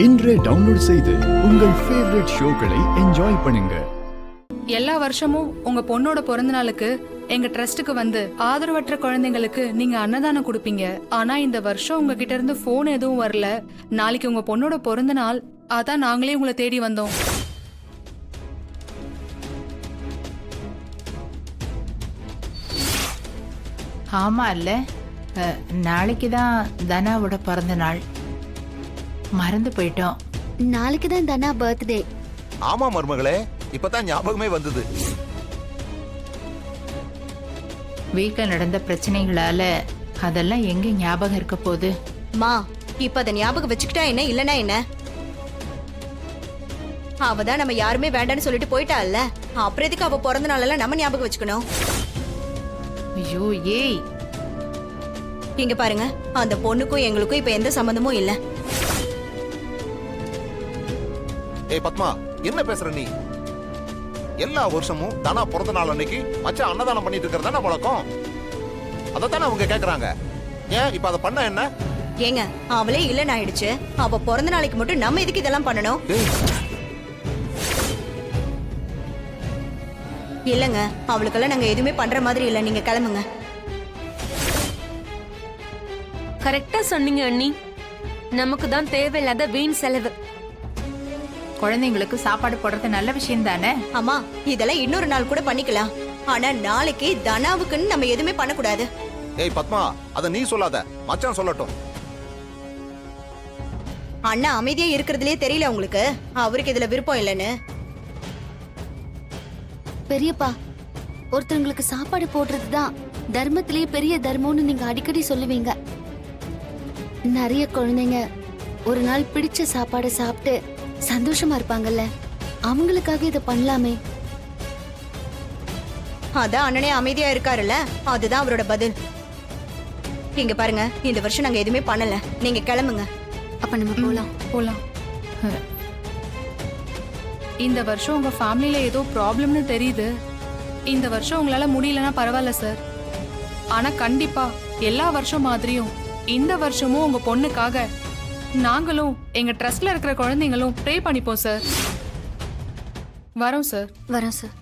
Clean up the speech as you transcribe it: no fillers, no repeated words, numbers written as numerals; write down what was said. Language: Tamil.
இன்றே டவுன்லோட் செய்து உங்கள் ஃபேவரட் ஷோக்களை என்ஜாய் பண்ணுங்க. எல்லா வருஷமும் உங்க பொண்ணோட பிறந்த நாளுக்கு எங்க ட்ரஸ்டுக்கு வந்து ஆதரவற்ற குழந்தைங்களுக்கு நீங்க அன்னதானம் கொடுப்பீங்க. ஆனா இந்த வருஷம் உங்ககிட்ட இருந்து போன் எதுவும் வரல. நாளைக்கு உங்க பொண்ணோட பிறந்த நாள், அதான் நாங்களே உங்களை தேடி வந்தோம். ஆமா இல்ல, நாளைக்கு தான் தனாவோட பிறந்த நாள். மறந்து போயிட்டோம். நாளைக்கு தான் தனா பர்த்டே. ஆமா மருமகளே, இப்பதான் ஞாபகமே வந்தது. வீட்ல நடந்த பிரச்சனைகளால அதெல்லாம் எங்க ஞாபகம் இருக்க போகுது? மா, இப்ப அத ஞாபகம் வச்சுக்கிட்டா என்ன, இல்லனா என்ன? அவதான் நம்ம யாருமே வேண்டான்னு சொல்லிட்டு போயிட்டாள்ல, அப்புறம் எதுக்கு அவ பிறந்த நாளெல்லாம் நம்ம ஞாபகம் வச்சுக்கணும்? ஐயோ ஏய், இங்க பாருங்க, அந்த பொண்ணுக்கும் எங்களுக்கும் இப்ப எந்த சம்பந்தமும் இல்ல. ஏய் பத்மா, என்ன பேசுற நீ? எல்லா வருஷமும் தனா பிறந்த நாள் அன்னைக்கு மச்சான் அன்னதானம் பண்ணிட்டு இருக்கிறதா வழக்கம். அதத்தானே அவங்க கேக்குறாங்க. ஏன் இப்ப அதை பண்ண என்ன? ஏங்க, அவளே இல்லன்னு ஆயிடுச்சு. அவ பிறந்த நாளைக்கு மட்டும் நம்ம எதுக்கு இதெல்லாம் பண்ணணும்? இல்லங்க, அவளுக்கெல்லாம் நாங்க எதுவுமே பண்ற மாதிரி இல்ல. நீங்க கிளம்புங்க. கரெக்டா சொன்னீங்க அண்ணி. நமக்கு தான் தேவையில்லாத வீண் செலவு. குழந்தைங்களுக்கு சாப்பாடு போடுறது நல்ல விஷயம் தானே. அம்மா, இதெல்லாம் இன்னொரு நாள் கூட பண்ணிக்கலாம். ஆனா நாளைக்கு தனாவுக்குன்னு நம்ம எதுவுமே பண்ணக்கூடாது. ஏய் பத்மா, அத நீ சொல்லாத, மச்சான் சொல்லட்டும். அண்ணா அமைதியா இருக்கிறதுலயே தெரியல உங்களுக்கு அவருக்கு இதுல விருப்பம் இல்லைன்னு. பெரியப்பா, ஒருத்தவங்களுக்கு சாப்பாடு போடுறதுதான் தர்மத்திலேயே பெரிய தர்மம்னு நீங்க அடிக்கடி சொல்லுவீங்க. நிறைய குழந்தைங்க ஒரு நாள் பிடிச்ச சாப்பாடை சாப்பிட்டு சந்தோஷமா இருப்பாங்கல்ல, அவங்களுக்காக இதை பண்ணலாமே. அதான் அண்ணனே அமைதியா இருக்காருல்ல, அதுதான் அவரோட பதில். இங்க பாருங்க, இந்த வருஷம் நாங்க எதுவுமே பண்ணல. நீங்க கிளம்புங்க. அப்ப நம்ம போலாம். போலாம். இந்த வருஷம் உங்க ஃபேமிலில ஏதோ ப்ராப்ளம்னு தெரியுது. இந்த வருஷம் உங்களால முடியலன்னா பரவாயில்ல சார். ஆனா கண்டிப்பா எல்லா வருஷம் மாதிரியும் இந்த வருஷமும் உங்க பொண்ணுக்காக நாங்களும் எங்க ட்ரஸ்ட்ல இருக்கிற குழந்தைங்களும் ப்ரே பண்ணிப்போம் சார். வரோம் சார். வரோம் சார்.